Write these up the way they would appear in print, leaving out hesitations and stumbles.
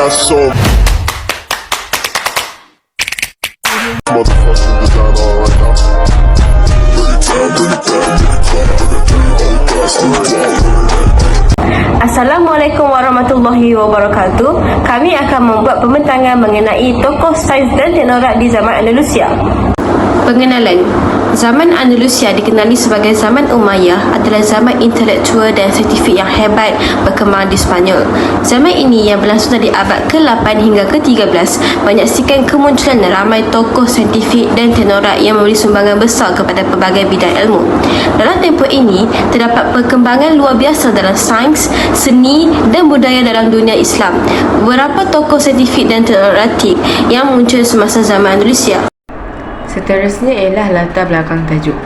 got so motherfucking design on right now. Assalamualaikum warahmatullahi wabarakatuh. Kami akan membuat pembentangan mengenai tokoh sains dan teknologi di zaman Andalusia. Pengenalan. Zaman Andalusia dikenali sebagai zaman Umayyah adalah zaman intelektual dan saintifik yang hebat berkembang di Sepanyol. Zaman ini yang berlangsung dari abad ke-8 hingga ke-13 menyaksikan kemunculan ramai tokoh saintifik dan teknologi yang memberi sumbangan besar kepada pelbagai bidang ilmu. Dalam tempoh ini, terdapat perkembangan luar biasa dalam sains, seni dan budaya dalam dunia Islam. Beberapa tokoh saintifik dan teknologi yang muncul semasa zaman Andalusia. Seterusnya ialah latar belakang tajuk.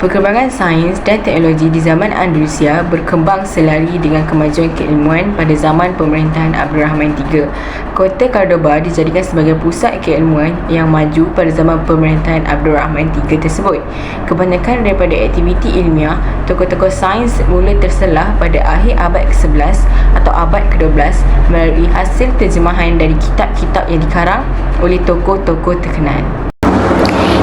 Perkembangan sains dan teknologi di zaman Andalusia berkembang selari dengan kemajuan keilmuan pada zaman pemerintahan Abdul Rahman III. Kota Cordoba dijadikan sebagai pusat keilmuan yang maju pada zaman pemerintahan Abdul Rahman III tersebut. Kebanyakan daripada aktiviti ilmiah, tokoh-tokoh sains mula terselah pada akhir abad ke-11 atau abad ke-12 melalui hasil terjemahan dari kitab-kitab yang dikarang oleh tokoh-tokoh terkenal.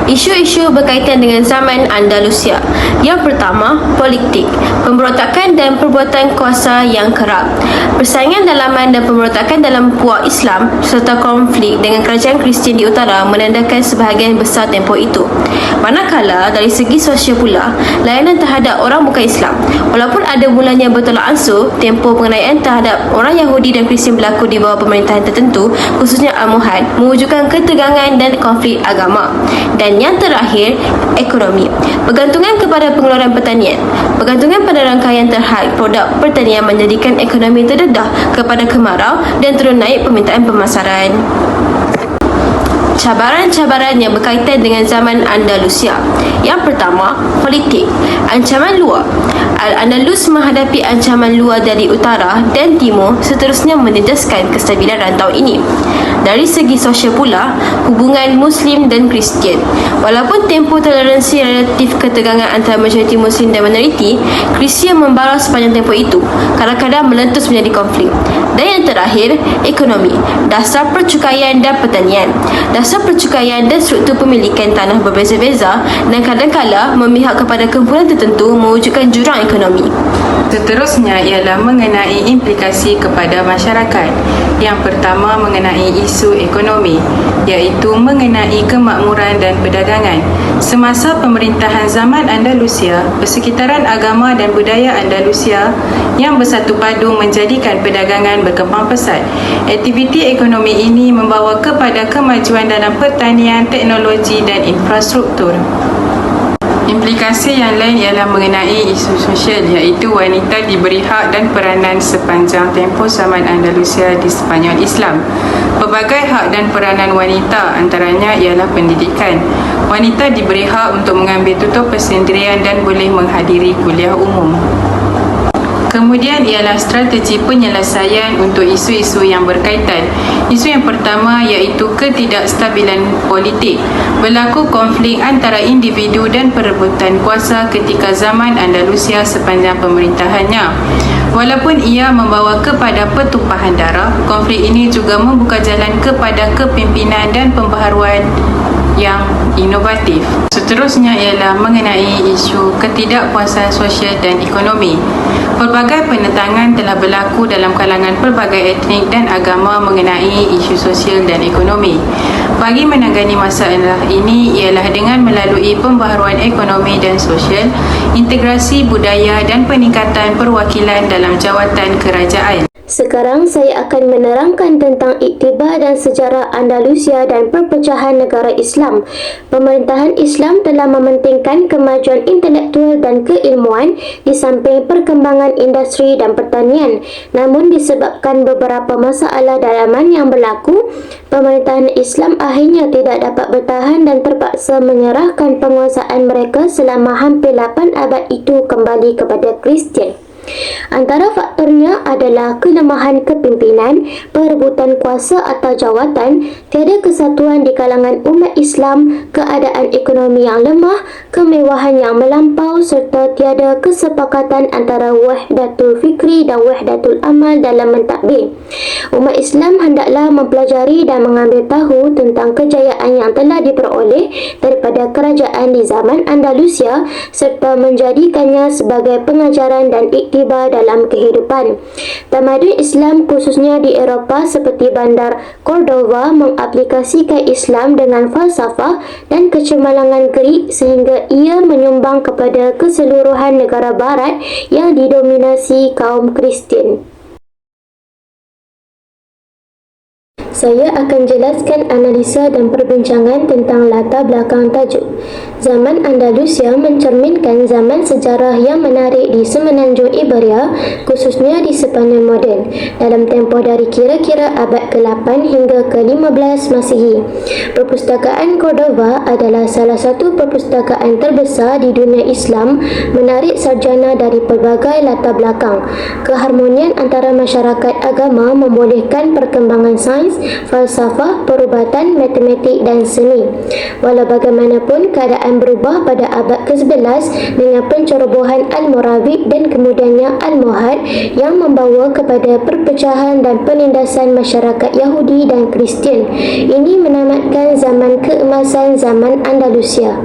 Isu-isu berkaitan dengan zaman Andalusia. Yang pertama, politik, pemberontakan dan perbuatan kuasa yang kerap. Persaingan dalaman dan pemberontakan dalam puak Islam serta konflik dengan kerajaan Kristian di utara menandakan sebahagian besar tempoh itu. Manakala dari segi sosial pula, layanan terhadap orang bukan Islam. Walaupun ada mulanya bertolak ansur, tempoh penganiayaan terhadap orang Yahudi dan Kristian berlaku di bawah pemerintahan tertentu, khususnya Almohad, mewujudkan ketegangan dan konflik agama. Dan yang terakhir, ekonomi. Bergantungan kepada pengeluaran pertanian. Bergantungan pada rangkaian terhad produk pertanian menjadikan ekonomi terdedah kepada kemarau dan turun naik permintaan pemasaran. Cabaran-cabaran yang berkaitan dengan zaman Andalusia. Yang pertama, politik. Ancaman luar. Al-Andalus menghadapi ancaman luar dari utara dan timur, seterusnya menjejaskan kestabilan rantau ini. Dari segi sosial pula, hubungan Muslim dan Kristian. Walaupun tempoh toleransi relatif ketegangan antara majoriti Muslim dan minoriti, Kristian membara sepanjang tempoh itu, kadang-kadang meletus menjadi konflik. Dan yang terakhir, ekonomi. Dasar percukaian dan pertanian. Dasar percukaian dan struktur pemilikan tanah berbeza-beza dan kadang-kala memihak kepada kumpulan tertentu mewujudkan jurang ekonomi. Seterusnya ialah mengenai implikasi kepada masyarakat. Yang pertama mengenai isu ekonomi, iaitu mengenai kemakmuran dan perdagangan. Semasa pemerintahan zaman Andalusia, persekitaran agama dan budaya Andalusia yang bersatu padu menjadikan perdagangan berkembang pesat. Aktiviti ekonomi ini membawa kepada kemajuan dalam pertanian, teknologi dan infrastruktur. Implikasi yang lain ialah mengenai isu sosial, iaitu wanita diberi hak dan peranan sepanjang tempoh zaman Andalusia di Sepanyol Islam. Pelbagai hak dan peranan wanita antaranya ialah pendidikan. Wanita diberi hak untuk mengambil tutur persendirian dan boleh menghadiri kuliah umum. Kemudian ialah strategi penyelesaian untuk isu-isu yang berkaitan. Isu yang pertama iaitu ketidakstabilan politik. Berlaku konflik antara individu dan perebutan kuasa ketika zaman Andalusia sepanjang pemerintahannya. Walaupun ia membawa kepada pertumpahan darah, konflik ini juga membuka jalan kepada kepimpinan dan pembaharuan yang inovatif. Seterusnya ialah mengenai isu ketidakpuasan sosial dan ekonomi. Pelbagai penentangan telah berlaku dalam kalangan pelbagai etnik dan agama mengenai isu sosial dan ekonomi. Bagi menangani masalah ini ialah dengan melalui pembaharuan ekonomi dan sosial, integrasi budaya dan peningkatan perwakilan dalam jawatan kerajaan. Sekarang saya akan menerangkan tentang iktibar dan sejarah Andalusia dan perpecahan negara Islam. Pemerintahan Islam telah mementingkan kemajuan intelektual dan keilmuan di samping perkembangan industri dan pertanian. Namun disebabkan beberapa masalah dalaman yang berlaku, pemerintahan Islam akhirnya tidak dapat bertahan dan terpaksa menyerahkan penguasaan mereka selama hampir 8 abad itu kembali kepada Kristian. Antara faktornya adalah kelemahan kepimpinan, perebutan kuasa atau jawatan, tiada kesatuan di kalangan umat Islam, keadaan ekonomi yang lemah, kemewahan yang melampau serta tiada kesepakatan antara wahdatul fikri dan wahdatul amal dalam mentadbir. Umat Islam hendaklah mempelajari dan mengambil tahu tentang kejayaan yang telah diperoleh daripada kerajaan di zaman Andalusia serta menjadikannya sebagai pengajaran dan iktibar dalam kehidupan. Tamadun Islam khususnya di Eropah seperti bandar Cordova mengaplikasikan Islam dengan falsafah dan kecemerlangan Greek sehingga ia menyumbang kepada keseluruhan negara barat yang didominasi kaum Kristian. Saya akan jelaskan analisa dan perbincangan tentang latar belakang tajuk. Zaman Andalusia mencerminkan zaman sejarah yang menarik di semenanjung Iberia, khususnya di Sepanyol moden, dalam tempoh dari kira-kira abad ke-8 hingga ke-15 Masihi. Perpustakaan Cordova adalah salah satu perpustakaan terbesar di dunia Islam, menarik sarjana dari pelbagai latar belakang. Keharmonian antara masyarakat agama membolehkan perkembangan sains, falsafah, perubatan, matematik dan seni. Walau bagaimanapun, keadaan berubah pada abad ke-11 dengan pencerobohan Almoravid dan kemudiannya Almohad yang membawa kepada perpecahan dan penindasan masyarakat Yahudi dan Kristian. Ini menamatkan zaman keemasan zaman Andalusia.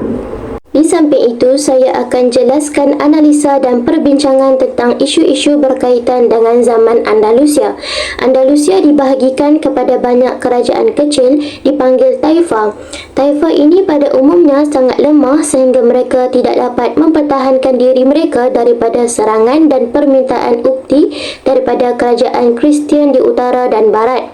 Di samping itu, saya akan jelaskan analisa dan perbincangan tentang isu-isu berkaitan dengan zaman Andalusia. Andalusia dibahagikan kepada banyak kerajaan kecil dipanggil taifa. Taifa ini pada umumnya sangat lemah sehingga mereka tidak dapat mempertahankan diri mereka daripada serangan dan permintaan ukti daripada kerajaan Kristian di utara dan barat.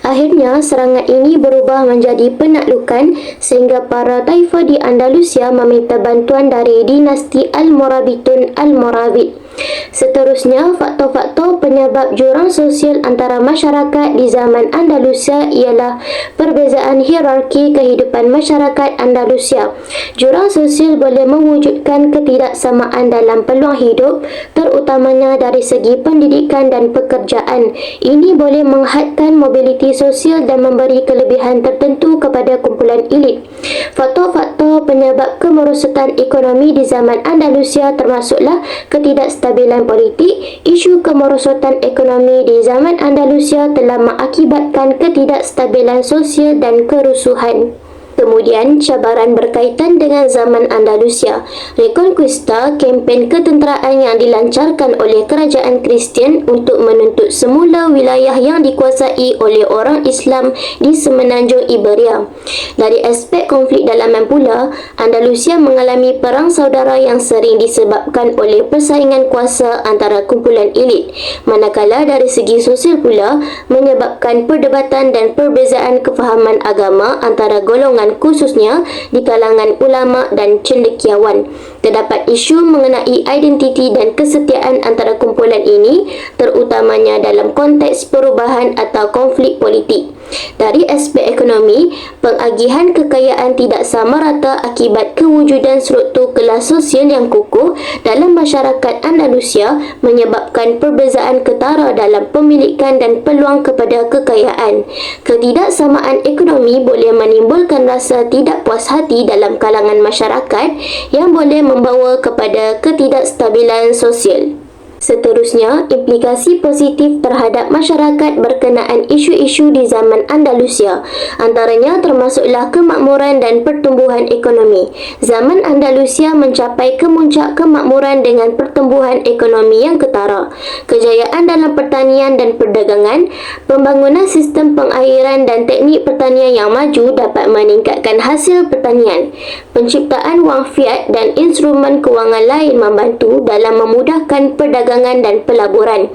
Akhirnya, serangan ini berubah menjadi penaklukan sehingga para taifa di Andalusia meminta bantuan dari dinasti Almorabitun Almoravid. Seterusnya, faktor-faktor penyebab jurang sosial antara masyarakat di zaman Andalusia ialah perbezaan hierarki kehidupan masyarakat Andalusia. Jurang sosial boleh mewujudkan ketidaksamaan dalam peluang hidup, terutamanya dari segi pendidikan dan pekerjaan. Ini boleh menghadkan mobiliti sosial dan memberi kelebihan tertentu kepada kumpulan elit. Faktor-faktor penyebab kemerosotan ekonomi di zaman Andalusia termasuklah ketidakstabilan politik. Isu kemerosotan ekonomi di zaman Andalusia telah mengakibatkan ketidakstabilan sosial dan kerusuhan. Kemudian, cabaran berkaitan dengan zaman Andalusia. Reconquista, kempen ketenteraan yang dilancarkan oleh kerajaan Kristian untuk menuntut semula wilayah yang dikuasai oleh orang Islam di semenanjung Iberia. Dari aspek konflik dalaman pula, Andalusia mengalami perang saudara yang sering disebabkan oleh persaingan kuasa antara kumpulan elit, manakala dari segi sosial pula menyebabkan perdebatan dan perbezaan kefahaman agama antara golongan khususnya di kalangan ulama dan cendekiawan. Terdapat isu mengenai identiti dan kesetiaan antara kumpulan ini, terutamanya dalam konteks perubahan atau konflik politik. Dari aspek ekonomi, pengagihan kekayaan tidak sama rata akibat kewujudan struktur kelas sosial yang kukuh dalam masyarakat Andalusia menyebabkan perbezaan ketara dalam pemilikan dan peluang kepada kekayaan. Ketidaksamaan ekonomi boleh menimbulkan rasa tidak puas hati dalam kalangan masyarakat yang boleh membawa kepada ketidakstabilan sosial. Seterusnya, implikasi positif terhadap masyarakat berkenaan isu-isu di zaman Andalusia. Antaranya termasuklah kemakmuran dan pertumbuhan ekonomi. Zaman Andalusia mencapai kemuncak kemakmuran dengan pertumbuhan ekonomi yang ketara. Kejayaan dalam pertanian dan perdagangan, pembangunan sistem pengairan dan teknik pertanian yang maju dapat meningkatkan hasil pertanian. Penciptaan wang fiat dan instrumen kewangan lain membantu dalam memudahkan perdagangan dan pelaburan.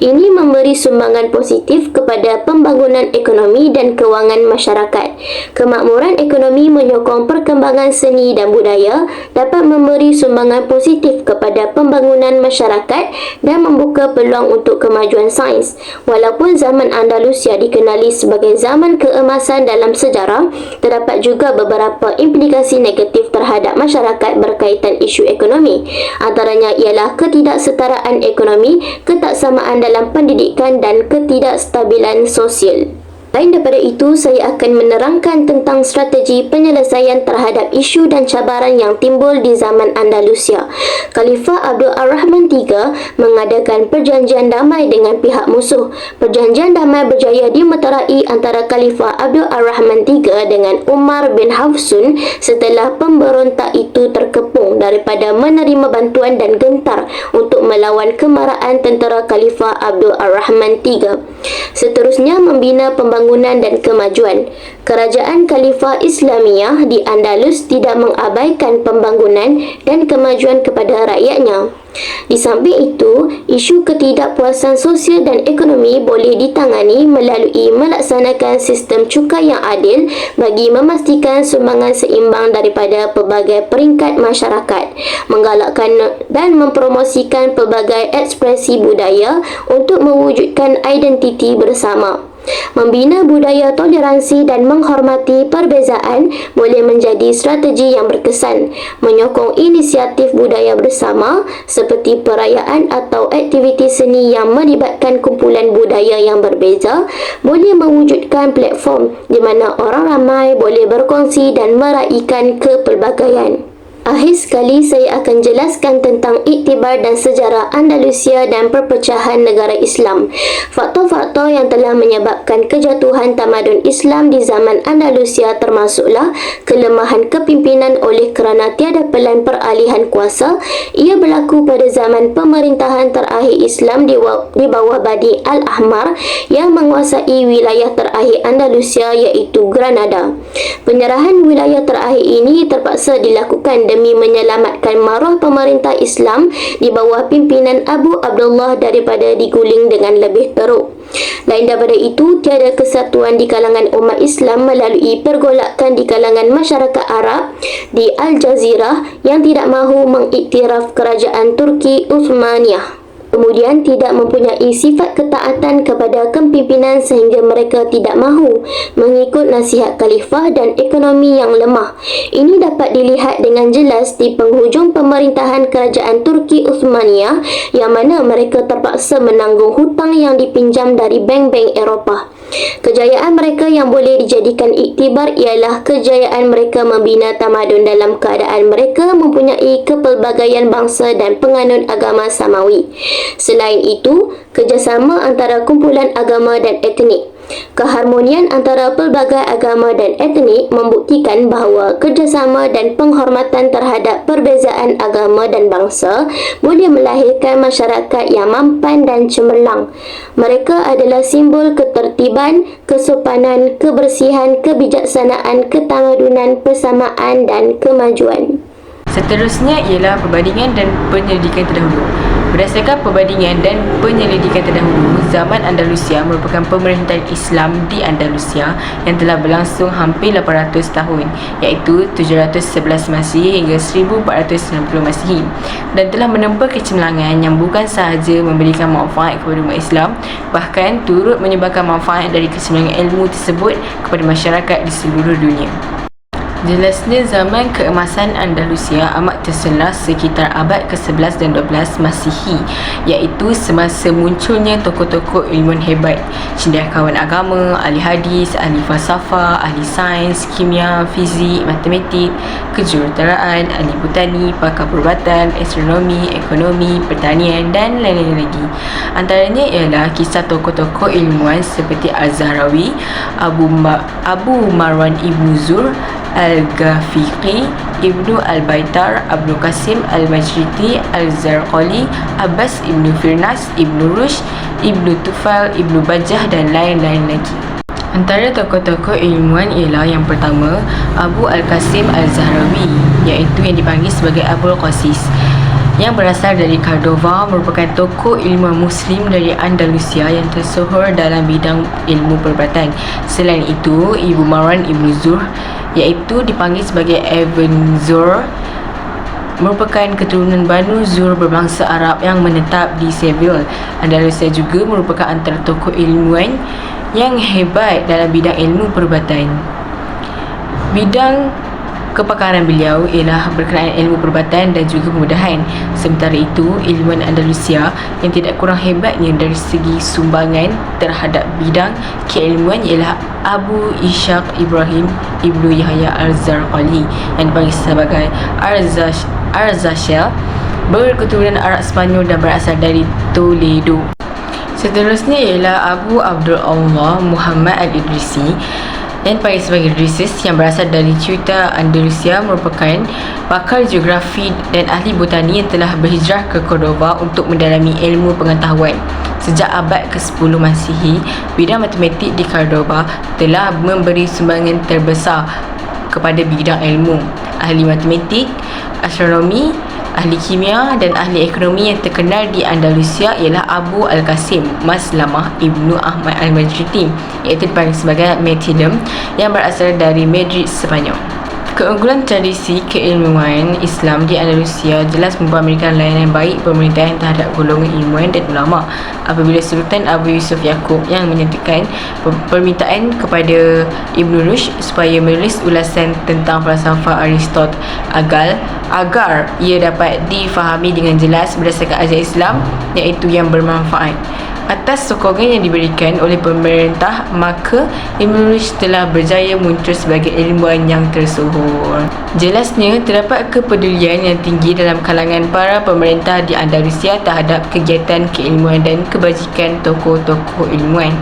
Ini memberi sumbangan positif kepada pembangunan ekonomi dan kewangan masyarakat. Kemakmuran ekonomi menyokong perkembangan seni dan budaya, dapat memberi sumbangan positif kepada pembangunan masyarakat dan membuka peluang untuk kemajuan sains. Walaupun zaman Andalusia dikenali sebagai zaman keemasan dalam sejarah, terdapat juga beberapa implikasi negatif terhadap masyarakat berkaitan isu ekonomi. Antaranya ialah ketidaksetaraan pertumbuhan ekonomi, ketaksamaan dalam pendidikan dan ketidakstabilan sosial. Lain daripada itu, saya akan menerangkan tentang strategi penyelesaian terhadap isu dan cabaran yang timbul di zaman Andalusia. Khalifah Abdul Ar-Rahman III mengadakan perjanjian damai dengan pihak musuh. Perjanjian damai berjaya dimeterai antara Khalifah Abdul Ar-Rahman III dengan Umar bin Hafsun setelah pemberontak itu terkepung daripada menerima bantuan dan gentar untuk melawan kemarahan tentera Khalifah Abdul Ar-Rahman III. Seterusnya, membina pembangunan dan kemajuan. Kerajaan Khalifah Islamiyah di Andalus tidak mengabaikan pembangunan dan kemajuan kepada rakyatnya. Di samping itu, isu ketidakpuasan sosial dan ekonomi boleh ditangani melalui melaksanakan sistem cukai yang adil bagi memastikan sumbangan seimbang daripada pelbagai peringkat masyarakat, menggalakkan dan mempromosikan pelbagai ekspresi budaya untuk mewujudkan identiti bersama. Membina budaya toleransi dan menghormati perbezaan boleh menjadi strategi yang berkesan. Menyokong inisiatif budaya bersama seperti perayaan atau aktiviti seni yang melibatkan kumpulan budaya yang berbeza boleh mewujudkan platform di mana orang ramai boleh berkongsi dan meraihkan kepelbagaian. Akhir sekali, saya akan jelaskan tentang iktibar dan sejarah Andalusia dan perpecahan negara Islam. Faktor-faktor yang telah menyebabkan kejatuhan tamadun Islam di zaman Andalusia termasuklah kelemahan kepimpinan oleh kerana tiada pelan peralihan kuasa. Ia berlaku pada zaman pemerintahan terakhir Islam di bawah Badi Al-Ahmar yang menguasai wilayah terakhir Andalusia iaitu Granada. Penyerahan wilayah terakhir ini terpaksa dilakukan demi menyelamatkan maruah pemerintah Islam di bawah pimpinan Abu Abdullah daripada diguling dengan lebih teruk. Lain daripada itu, tiada kesatuan di kalangan umat Islam melalui pergolakan di kalangan masyarakat Arab di Al-Jazirah yang tidak mahu mengiktiraf kerajaan Turki Uthmaniyah. Kemudian tidak mempunyai sifat ketaatan kepada kepimpinan sehingga mereka tidak mahu mengikut nasihat khalifah dan ekonomi yang lemah. Ini dapat dilihat dengan jelas di penghujung pemerintahan kerajaan Turki Uthmaniyah yang mana mereka terpaksa menanggung hutang yang dipinjam dari bank-bank Eropah. Kejayaan mereka yang boleh dijadikan iktibar ialah kejayaan mereka membina tamadun dalam keadaan mereka mempunyai kepelbagaian bangsa dan penganut agama Samawi. Selain itu, kerjasama antara kumpulan agama dan etnik. Keharmonian antara pelbagai agama dan etnik membuktikan bahawa kerjasama dan penghormatan terhadap perbezaan agama dan bangsa boleh melahirkan masyarakat yang mampan dan cemerlang. Mereka adalah simbol ketertiban, kesopanan, kebersihan, kebijaksanaan, ketamadunan, persamaan dan kemajuan. Seterusnya ialah perbandingan dan penyelidikan terdahulu. Berdasarkan perbandingan dan penyelidikan terdahulu, zaman Andalusia merupakan pemerintahan Islam di Andalusia yang telah berlangsung hampir 800 tahun, iaitu 711 Masihi hingga 1490 Masihi, dan telah menempuh kecemerlangan yang bukan sahaja memberikan manfaat kepada umat Islam, bahkan turut menyebarkan manfaat dari kecemerlangan ilmu tersebut kepada masyarakat di seluruh dunia. Jelasnya zaman keemasan Andalusia amat terselah sekitar abad ke-11 dan 12 Masihi, iaitu semasa munculnya tokoh-tokoh ilmuwan hebat, cendekiawan agama, ahli hadis, ahli falsafah, ahli sains, kimia, fizik, matematik, kejuruteraan, ahli botani, pakar perubatan, astronomi, ekonomi, pertanian dan lain-lain lagi. Antaranya ialah kisah tokoh-tokoh ilmuwan seperti Al-Zahrawi, Abu Marwan Ibn Zur, Al-Ghafiqi, Ibnu Al-Baitar, Abdul Qasim Al-Majriti, Al-Zarqali, Abbas Ibnu Firnas, Ibnu Rushd, Ibnu Tufal, Ibnu Bajjah dan lain-lain lagi. Antara tokoh-tokoh ilmuwan ialah yang pertama, Abu Al-Qasim Al-Zahrawi, iaitu yang dipanggil sebagai Abul Qasis, yang berasal dari Cordova, merupakan tokoh ilmuwan Muslim dari Andalusia yang tersohor dalam bidang ilmu perubatan. Selain itu, Ibu Marwan Ibn Zur, iaitu dipanggil sebagai Ibn Zur, merupakan keturunan Banu Zur berbangsa Arab yang menetap di Seville. Andalusia juga merupakan antara tokoh ilmuwan yang hebat dalam bidang ilmu perubatan. Bidang Kepakaran beliau ialah berkenaan ilmu perubatan dan juga pemudahan. Sementara itu, ilmuwan Andalusia yang tidak kurang hebatnya dari segi sumbangan terhadap bidang keilmuan ialah Abu Ishaq Ibrahim Ibnu Yahya Al-Zarqali yang dipanggil sebagai Arzashel, berketurunan Arab Spanyol dan berasal dari Toledo. Seterusnya ialah Abu Abdul Allah Muhammad Al-Idrisi yang dipanggil sebagai Idrisis, yang berasal dari Ceuta, Andalusia, merupakan pakar geografi dan ahli botani yang telah berhijrah ke Cordoba untuk mendalami ilmu pengetahuan. Sejak abad ke-10 Masihi, bidang matematik di Cordoba telah memberi sumbangan terbesar kepada bidang ilmu. Ahli matematik, astronomi, ahli kimia dan ahli ekonomi yang terkenal di Andalusia ialah Abu Al-Qasim Maslamah Ibnu Ahmad Al-Majriti, iaitu dipanggil sebagai Metidum, yang berasal dari Madrid, Sepanyol. Keunggulan tradisi keilmuan Islam di Andalusia jelas memberikan layanan baik pemerintahan terhadap golongan ilmuwan dan ulama. Apabila Sultan Abu Yusuf Yaqub yang menyatakan permintaan kepada Ibn Rushd supaya menulis ulasan tentang falsafah Aristotle agar ia dapat difahami dengan jelas berdasarkan ajaran Islam, iaitu yang bermanfaat. Atas sokongan yang diberikan oleh pemerintah, maka Ibn Rushd telah berjaya muncul sebagai ilmuwan yang tersohor. Jelasnya, terdapat kepedulian yang tinggi dalam kalangan para pemerintah di Andalusia terhadap kegiatan keilmuan dan kebajikan tokoh-tokoh ilmuwan.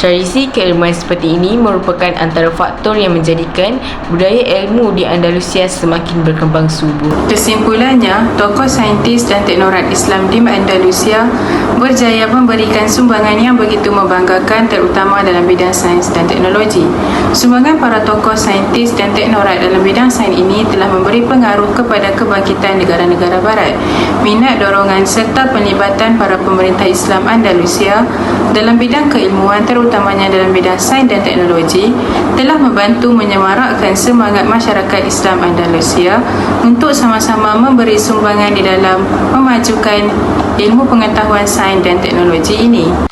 Tradisi keilmuan seperti ini merupakan antara faktor yang menjadikan budaya ilmu di Andalusia semakin berkembang subur. Kesimpulannya, tokoh saintis dan teknokrat Islam di Andalusia berjaya memberikan sumbangan yang begitu membanggakan, terutama dalam bidang sains dan teknologi. Sumbangan para tokoh saintis dan teknokrat dalam bidang sains ini telah memberi pengaruh kepada kebangkitan negara-negara barat. Minat, dorongan serta penlibatan para pemerintah Islam Andalusia dalam bidang keilmuan, terutamanya dalam bidang sains dan teknologi, telah membantu menyemarakkan semangat masyarakat Islam Andalusia untuk sama-sama memberi sumbangan di dalam memajukan ilmu pengetahuan sains dan teknologi ini.